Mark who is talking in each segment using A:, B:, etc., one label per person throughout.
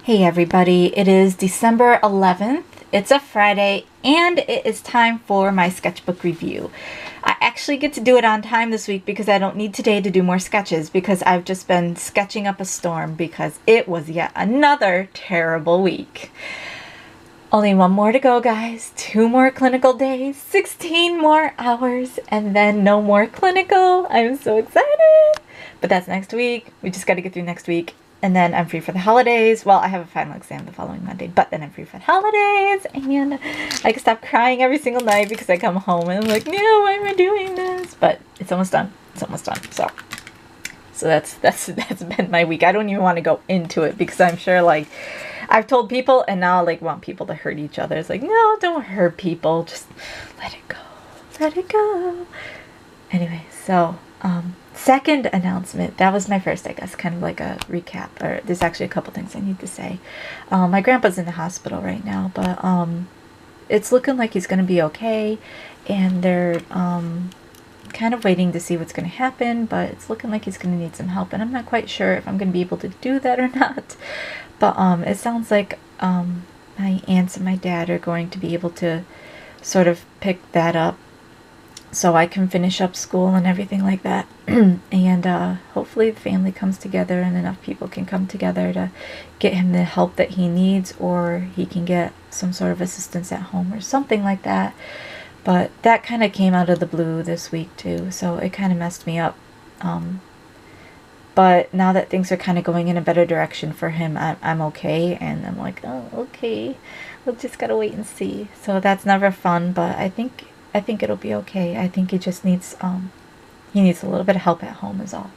A: Hey everybody, it is December 11th. It's a Friday and it is time for my sketchbook review. I actually get to do it on time this week because I don't need today to do more sketches because I've just been sketching up a storm because it was yet another terrible week. Only one more to go, guys. 2 more clinical days, 16 more hours, and then no more clinical. I'm so excited. But that's next week. We just got to get through next week. And then I'm free for the holidays. Well, I have a final exam the following Monday, but then I'm free for the holidays. And I can stop crying every single night because I come home and I'm like, no, why am I doing this? But it's almost done. It's almost done. So that's been my week. I don't even want to go into it because I'm sure, like, I've told people and now, like, want people to hurt each other. It's like, no, don't hurt people. Just let it go. Let it go. Anyway, so, second announcement. That was my first, I guess, kind of like a recap. Or there's actually a couple things I need to say. My grandpa's in the hospital right now, but it's looking like he's going to be okay. And they're kind of waiting to see what's going to happen, but it's looking like he's going to need some help. And I'm not quite sure if I'm going to be able to do that or not. But it sounds like my aunts and my dad are going to be able to sort of pick that up, so I can finish up school and everything like that. And hopefully the family comes together and enough people can come together to get him the help that he needs, or he can get some sort of assistance at home or something like that. But that kind of came out of the blue this week too, so it kind of messed me up. But now that things are kind of going in a better direction for him, I'm okay, and I'm like, oh, okay, we'll just gotta wait and see. So that's never fun, but I think it'll be okay. I think he just needs a little bit of help at home is all.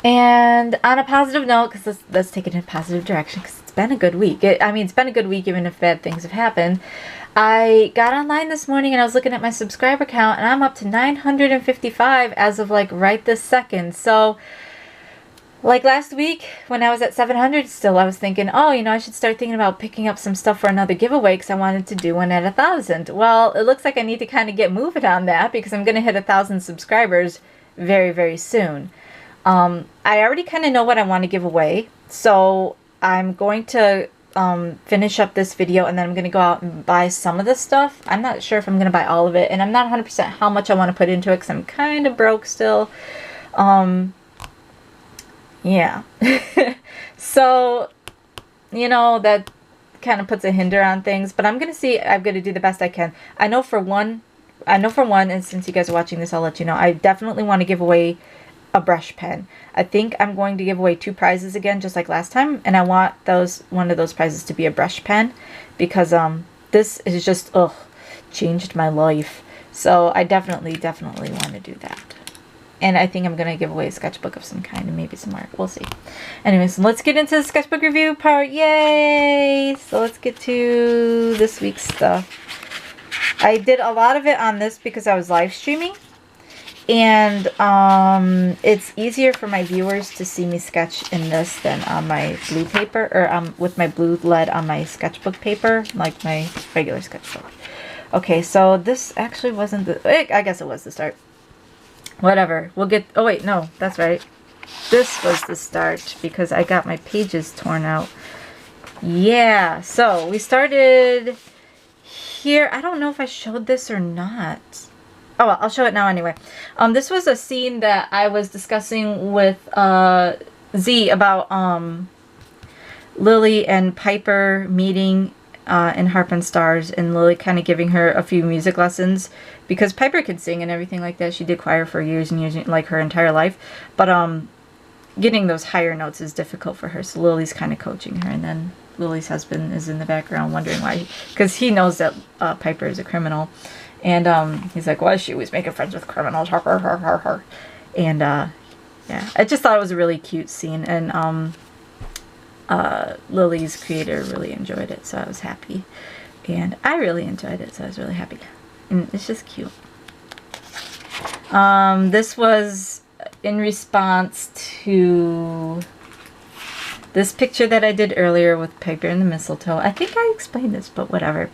A: And on a positive note, because let's take it in a positive direction, because it's been a good week. It's been a good week even if bad things have happened. I got online this morning and I was looking at my subscriber count and I'm up to 955 as of like right this second. So like last week when I was at 700 still, I was thinking, oh, I should start thinking about picking up some stuff for another giveaway because I wanted to do one at 1,000. Well, it looks like I need to kind of get moving on that because I'm going to hit 1,000 subscribers very, very soon. I already kind of know what I want to give away. So I'm going to finish up this video and then I'm going to go out and buy some of this stuff. I'm not sure if I'm going to buy all of it, and I'm not 100% how much I want to put into it because I'm kind of broke still. Yeah. So, that kind of puts a hinder on things, but I'm going to see, I'm going to do the best I can. I know for one, and since you guys are watching this, I'll let you know, I definitely want to give away a brush pen. I think I'm going to give away 2 prizes again, just like last time, and I want one of those prizes to be a brush pen because this is just changed my life. So I definitely want to do that. And I think I'm going to give away a sketchbook of some kind and maybe some art. We'll see. Anyways, let's get into the sketchbook review part. Yay! So let's get to this week's stuff. I did a lot of it on this because I was live streaming. And it's easier for my viewers to see me sketch in this than on my blue paper, or with my blue lead on my sketchbook paper, like my regular sketchbook. Okay, so this actually wasn't I guess it was the start. Whatever, we'll get, oh wait, no, that's right. This was the start because I got my pages torn out. Yeah, so we started here. I don't know if I showed this or not. Oh, well, I'll show it now anyway. This was a scene that I was discussing with Z about Lily and Piper meeting in Harp and Stars, and Lily kind of giving her a few music lessons because Piper could sing and everything like that. She did choir for years and years, like her entire life, but getting those higher notes is difficult for her. So Lily's kind of coaching her, and then Lily's husband is in the background wondering why, because he knows that Piper is a criminal. And he's like, why is she always making friends with criminals? And yeah, I just thought it was a really cute scene. And Lily's creator really enjoyed it, so I was happy. And I really enjoyed it, so I was really happy. And it's just cute. This was in response to this picture that I did earlier with Piper and the mistletoe. I think I explained this, but whatever.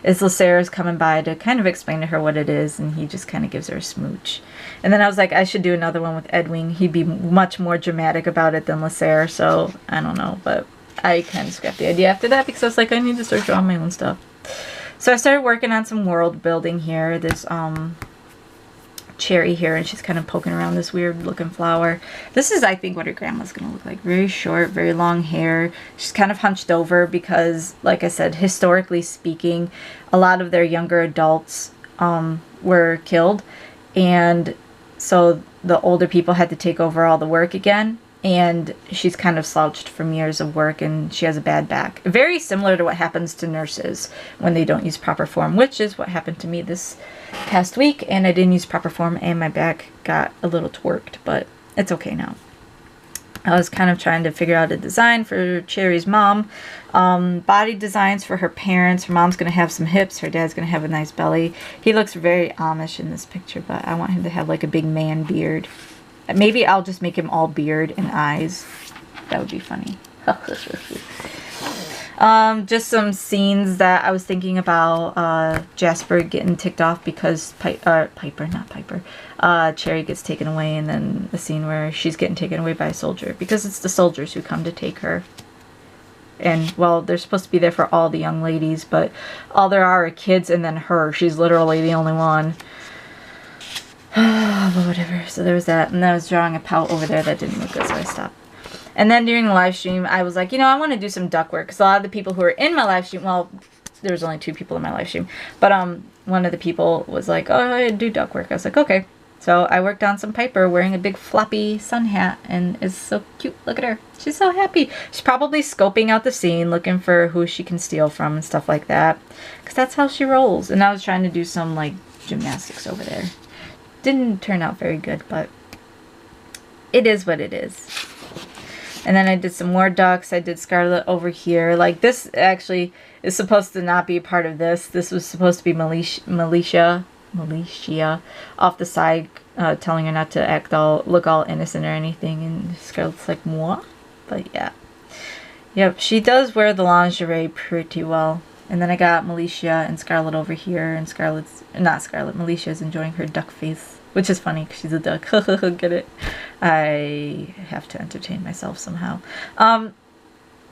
A: Is Lucera's coming by to kind of explain to her what it is, and he just kind of gives her a smooch. And then I was like, I should do another one with Edwin. He'd be much more dramatic about it than Lucera, so I don't know, but I kind of scrapped the idea after that because I was like, I need to start drawing my own stuff. So I started working on some world building here. This Cherry here, and she's kind of poking around this weird looking flower. This is, I think, what her grandma's gonna look like. Very short, very long hair. She's kind of hunched over because, like I said, historically speaking, a lot of their younger adults were killed, and so the older people had to take over all the work again, and she's kind of slouched from years of work, and she has a bad back. Very similar to what happens to nurses when they don't use proper form, which is what happened to me this past week, and I didn't use proper form, and my back got a little twerked, but it's okay now. I was kind of trying to figure out a design for Cherry's mom. Body designs for her parents. Her mom's going to have some hips. Her dad's going to have a nice belly. He looks very Amish in this picture, but I want him to have like a big man beard. Maybe I'll just make him all beard and eyes. That would be funny. Just some scenes that I was thinking about. Jasper getting ticked off because Cherry gets taken away, and then the scene where she's getting taken away by a soldier because it's the soldiers who come to take her. And, well, they're supposed to be there for all the young ladies, but all there are kids and then her. She's literally the only one. But whatever. So there was that. And then I was drawing a pout over there that didn't look good, so I stopped. And then during the live stream, I was like, you know, I want to do some duck work. Because a lot of the people who were in my live stream, well, there was only 2 people in my live stream. But one of the people was like, oh, I do duck work. I was like, okay. So I worked on some Piper wearing a big floppy sun hat. And it's so cute. Look at her. She's so happy. She's probably scoping out the scene, looking for who she can steal from and stuff like that. Because that's how she rolls. And I was trying to do some, like, gymnastics over there. Didn't turn out very good, but it is what it is. And then I did some more ducks. I did Scarlet over here. Like, this actually is supposed to not be a part of this. This was supposed to be Militia off the side, telling her not to look all innocent or anything. And Scarlet's like, moi? But yeah. Yep, she does wear the lingerie pretty well. And then I got Militia and Scarlet over here, and Militia's enjoying her duck face, which is funny because she's a duck. Get it? I have to entertain myself somehow.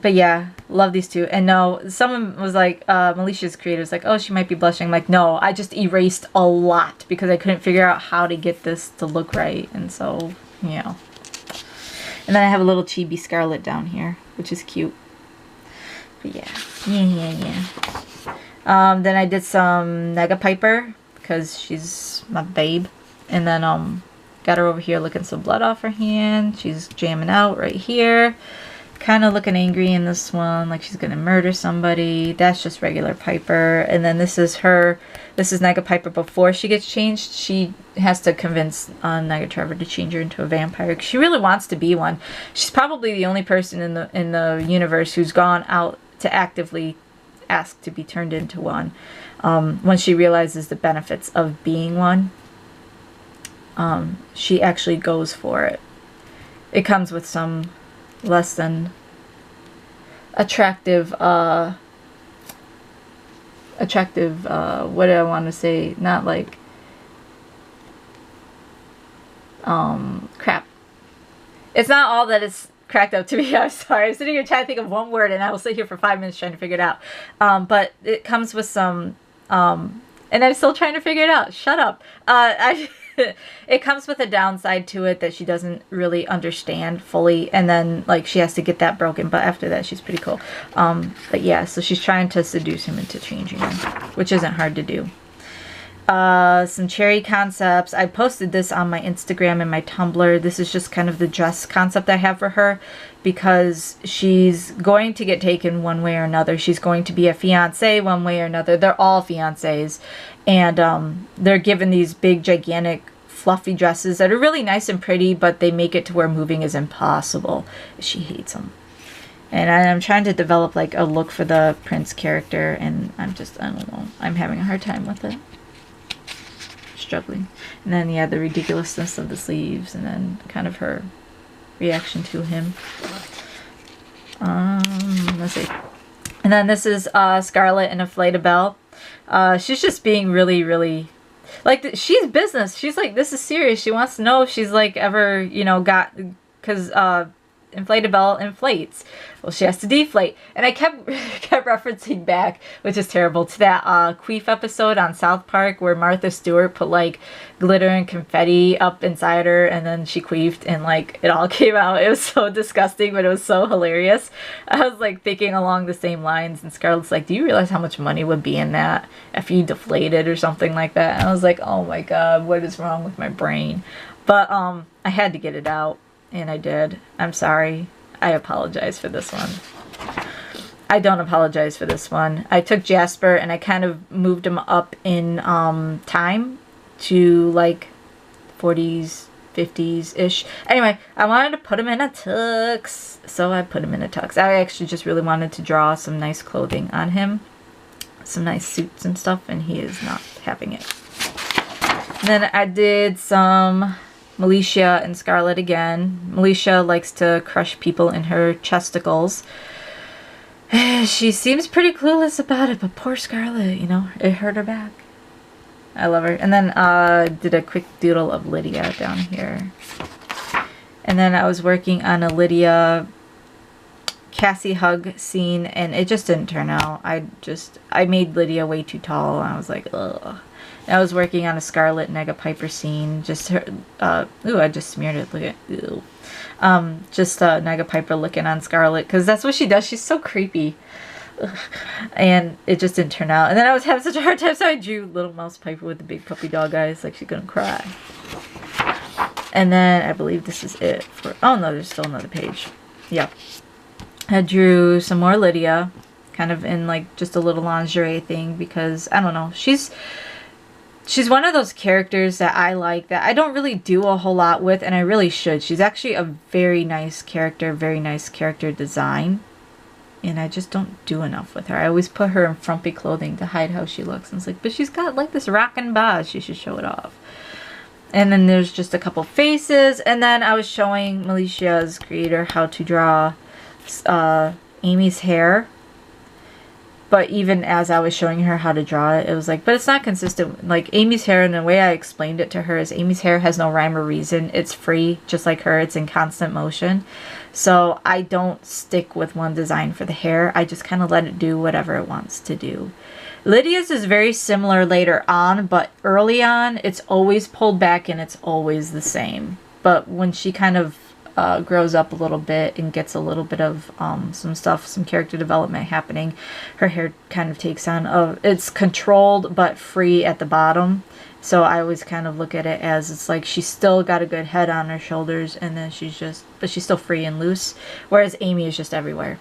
A: But yeah, love these two. And no, someone was like, Militia's creator was like, oh, she might be blushing. I'm like, no, I just erased a lot because I couldn't figure out how to get this to look right. And so, you know. And then I have a little chibi Scarlet down here, which is cute. But yeah. Then I did some Nega Piper because she's my babe. And then got her over here licking some blood off her hand. She's jamming out right here. Kind of looking angry in this one, like she's going to murder somebody. That's just regular Piper. And then this is her. This is Nega Piper before she gets changed. She has to convince Nega Trevor to change her into a vampire. 'Cause she really wants to be one. She's probably the only person in the universe who's gone out to actively ask to be turned into one. When she realizes the benefits of being one, she actually goes for it. It comes with some less than attractive, what do I want to say? Not like, crap. It's not all that it's cracked up to be. I'm sorry. I'm sitting here trying to think of one word, and I will sit here for 5 minutes trying to figure it out. But it comes with some, and I'm still trying to figure it out. Shut up. It comes with a downside to it that she doesn't really understand fully, and then like she has to get that broken, but after that she's pretty cool. But yeah, so she's trying to seduce him into changing him, which isn't hard to do. Some Cherry concepts. I posted this on my Instagram and my Tumblr. This is just kind of the dress concept I have for her, because she's going to get taken one way or another. She's going to be a fiancé one way or another. They're all fiancés, and they're given these big, gigantic, fluffy dresses that are really nice and pretty, but they make it to where moving is impossible. She hates them. And I'm trying to develop like a look for the Prince character, and I don't know. I'm having a hard time with it. Struggling. And then yeah, the ridiculousness of the sleeves, and then kind of her reaction to him. Let's see. And then this is Scarlet in Inflatable. She's just being really, really, like, she's business. She's like, this is serious. She wants to know if she's like ever, you know, got, because inflated belt inflates. Well, she has to deflate. And I kept referencing back, which is terrible, to that Queef episode on South Park where Martha Stewart put like glitter and confetti up inside her and then she queefed and like it all came out. It was so disgusting, but it was so hilarious. I was like thinking along the same lines, and Scarlett's like, do you realize how much money would be in that if you deflated or something like that? And I was like, oh my god, what is wrong with my brain? But I had to get it out. And I did. I'm sorry. I apologize for this one. I don't apologize for this one. I took Jasper and I kind of moved him up in time to like 40s, 50s-ish. Anyway, I wanted to put him in a tux. So I put him in a tux. I actually just really wanted to draw some nice clothing on him. Some nice suits and stuff. And he is not having it. And then I did some Militia and Scarlett again. Militia likes to crush people in her chesticles. She seems pretty clueless about it, but poor Scarlett, you know, it hurt her back. I love her. And then did a quick doodle of Lydia down here. And then I was working on a Lydia Cassie hug scene, and it just didn't turn out. I made Lydia way too tall, and I was like, ugh. I was working on a Scarlet Nega Piper scene. Just her, ooh, I just smeared it. Look at, ew. Just Nega Piper looking on Scarlet, because that's what she does. She's so creepy. Ugh. And it just didn't turn out. And then I was having such a hard time, so I drew Little Mouse Piper with the big puppy dog eyes, like she's gonna cry. And then I believe this is it for, oh no, there's still another page. Yep. I drew some more Lydia, kind of in like just a little lingerie thing, because I don't know, she's one of those characters that I like that I don't really do a whole lot with, and I really should. She's actually a very nice character design, and I just don't do enough with her. I always put her in frumpy clothing to hide how she looks, and it's like, but she's got like this rockin' boss, she should show it off. And then there's just a couple faces, and then I was showing Militia's creator how to draw Amy's hair. But even as I was showing her how to draw it, it was like, but it's not consistent. Like Amy's hair, and the way I explained it to her is Amy's hair has no rhyme or reason. It's free, just like her. It's in constant motion. So I don't stick with one design for the hair. I just kind of let it do whatever it wants to do. Lydia's is very similar later on, but early on, it's always pulled back and it's always the same. But when she kind of grows up a little bit and gets a little bit of some character development happening, her hair kind of takes on it's controlled but free at the bottom. So I always kind of look at it as it's like she's still got a good head on her shoulders, and then she's still free and loose, whereas Amy is just everywhere.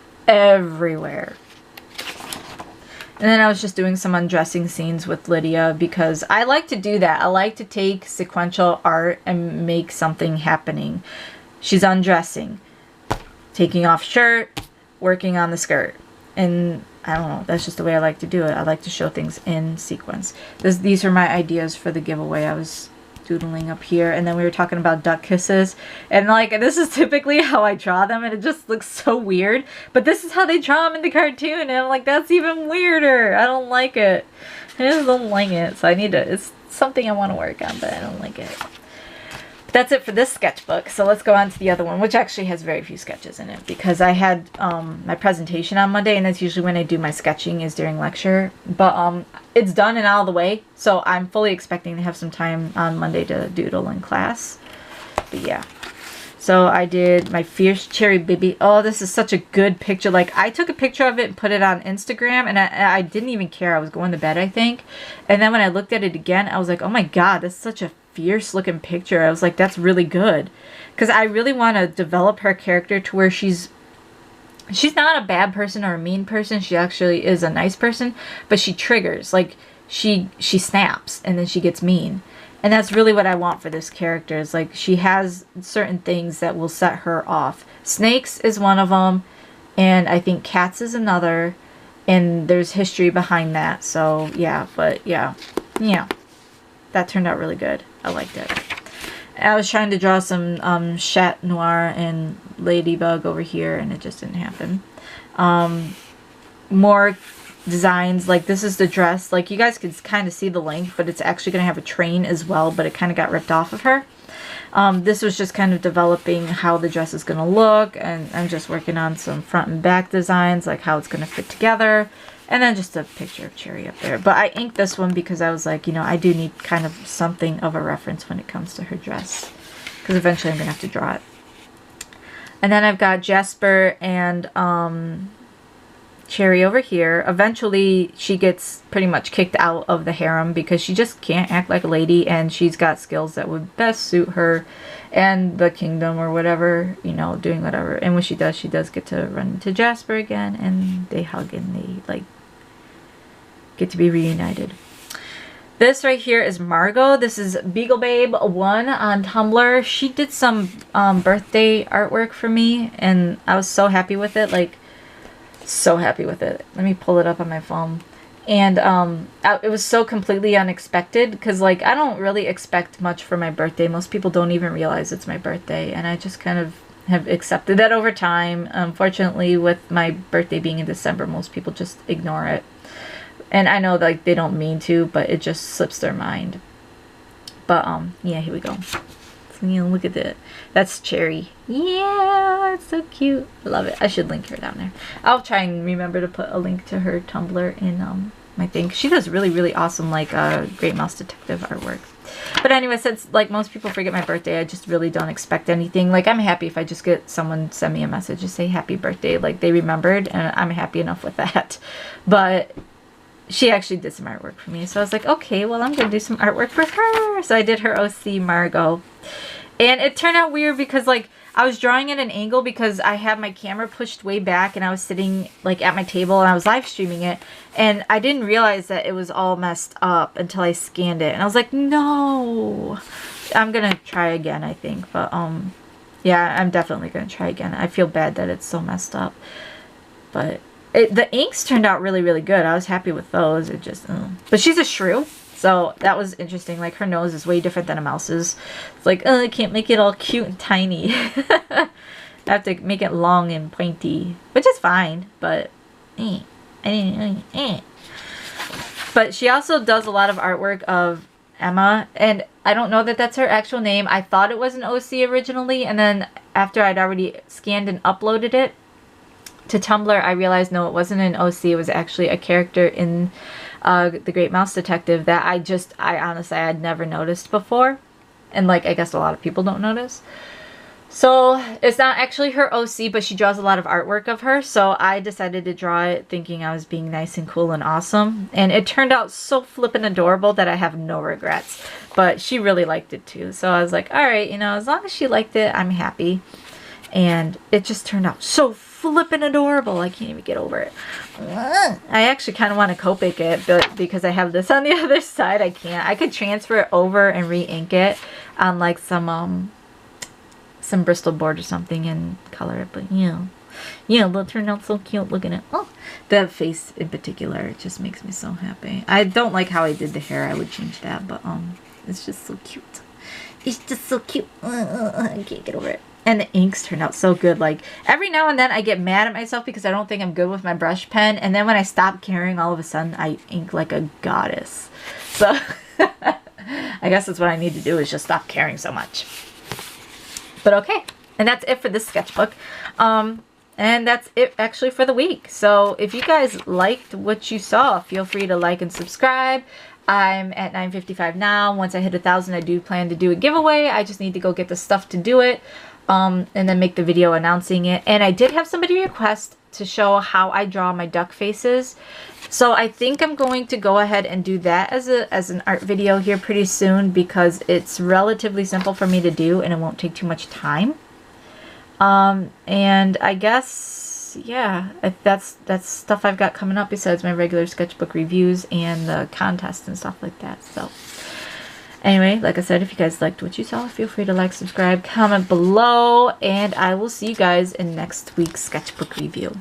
A: And then I was just doing some undressing scenes with Lydia, because I like to do that. I like to take sequential art and make something happening. She's undressing, taking off shirt, working on the skirt. And I don't know, that's just the way I like to do it. I like to show things in sequence. These are my ideas for the giveaway. I was doodling up here, and then we were talking about duck kisses. And like, this is typically how I draw them, and it just looks so weird. But this is how they draw them in the cartoon, and I'm like, that's even weirder. I don't like it. I just don't like it. So it's something I want to work on, but I don't like it. That's it for this sketchbook. So let's go on to the other one, which actually has very few sketches in it, because I had my presentation on Monday, and that's usually when I do my sketching, is during lecture. But it's done and out of the way, so I'm fully expecting to have some time on Monday to doodle in class. But yeah. So I did my Fierce Cherry Baby. Oh, this is such a good picture. Like, I took a picture of it and put it on Instagram, and I didn't even care. I was going to bed, I think. And then when I looked at it again, I was like, oh my god, that's such a fierce looking picture. I was like, that's really good, because I really want to develop her character to where she's not a bad person or a mean person. She actually is a nice person, but she triggers, like she snaps and then she gets mean. And that's really what I want for this character, is like she has certain things that will set her off. Snakes is one of them, and I think cats is another, and there's history behind that. So yeah, but yeah, that turned out really good. I liked it. I was trying to draw some Chat Noir and Ladybug over here, and it just didn't happen. More designs. Like this is the dress. Like you guys can kind of see the length, but it's actually going to have a train as well, but it kind of got ripped off of her. This was just kind of developing how the dress is going to look, and I'm just working on some front and back designs, like how it's going to fit together, and then just a picture of Cherry up there. But I inked this one because I was like, you know, I do need kind of something of a reference when it comes to her dress, because eventually I'm going to have to draw it. And then I've got Jasper and Cherry over here. Eventually she gets pretty much kicked out of the harem because she just can't act like a lady, and she's got skills that would best suit her and the kingdom or whatever, you know, doing whatever. And when she does get to run into Jasper again, and they hug and they like get to be reunited. This right here is Margot. This is Beagle Babe 1 on Tumblr. She did some birthday artwork for me, and I was so happy with it. Like, so happy with it. Let me pull it up on my phone. And it was so completely unexpected, because like I don't really expect much for my birthday. Most people don't even realize it's my birthday, and I just kind of have accepted that over time. Unfortunately, with my birthday being in December, most people just ignore it. And I know like they don't mean to, but it just slips their mind. But yeah, here we go. So, you know, look at that. That's Cherry. Yeah, it's so cute. I love it. I should link her down there. I'll try and remember to put a link to her Tumblr in my thing. She does really, really awesome like Great Mouse Detective artwork. But anyway, since like most people forget my birthday, I just really don't expect anything. Like I'm happy if I just get someone send me a message and say happy birthday, like they remembered, and I'm happy enough with that. But she actually did some artwork for me, so I was like, okay, well, I'm gonna do some artwork for her. So I did her OC Margot, and it turned out weird because like I was drawing at an angle because I had my camera pushed way back, and I was sitting like at my table and I was live streaming it, and I didn't realize that it was all messed up until I scanned it, and I was like, no. I'm gonna try again, I think. But yeah, I'm definitely gonna try again. I feel bad that it's so messed up, but the inks turned out really, really good. I was happy with those. It just, but she's a shrew, so that was interesting. Like her nose is way different than a mouse's. It's like, oh, I can't make it all cute and tiny. I have to make it long and pointy, which is fine. But, but she also does a lot of artwork of Emma, and I don't know that that's her actual name. I thought it was an OC originally, and then after I'd already scanned and uploaded it to Tumblr, I realized no, it wasn't an OC. It was actually a character in the Great Mouse Detective that I honestly had never noticed before, and like I guess a lot of people don't notice. So it's not actually her OC, but she draws a lot of artwork of her, so I decided to draw it thinking I was being nice and cool and awesome, and it turned out so flippin' adorable that I have no regrets. But she really liked it too, so I was like, alright, you know, as long as she liked it, I'm happy. And it just turned out so flippin' adorable. I can't even get over it. I actually kind of want to Copic it, but because I have this on the other side, I can't. I could transfer it over and re-ink it on like some Bristol board or something and color it. But yeah, they'll turn out so cute. Look at it. Oh, the face in particular, it just makes me so happy. I don't like how I did the hair. I would change that, but it's just so cute. It's just so cute. I can't get over it. And the inks turned out so good. Like, every now and then I get mad at myself because I don't think I'm good with my brush pen. And then when I stop caring, all of a sudden I ink like a goddess. So, I guess that's what I need to do, is just stop caring so much. But okay. And that's it for this sketchbook. And that's it actually for the week. So, if you guys liked what you saw, feel free to like and subscribe. I'm at 955 now. Once I hit 1,000, I do plan to do a giveaway. I just need to go get the stuff to do it. And then make the video announcing it. And I did have somebody request to show how I draw my duck faces. So I think I'm going to go ahead and do that as an art video here pretty soon, because it's relatively simple for me to do and it won't take too much time. And I guess, yeah, that's stuff I've got coming up besides my regular sketchbook reviews and the contest and stuff like that. So anyway, like I said, if you guys liked what you saw, feel free to like, subscribe, comment below, and I will see you guys in next week's sketchbook review.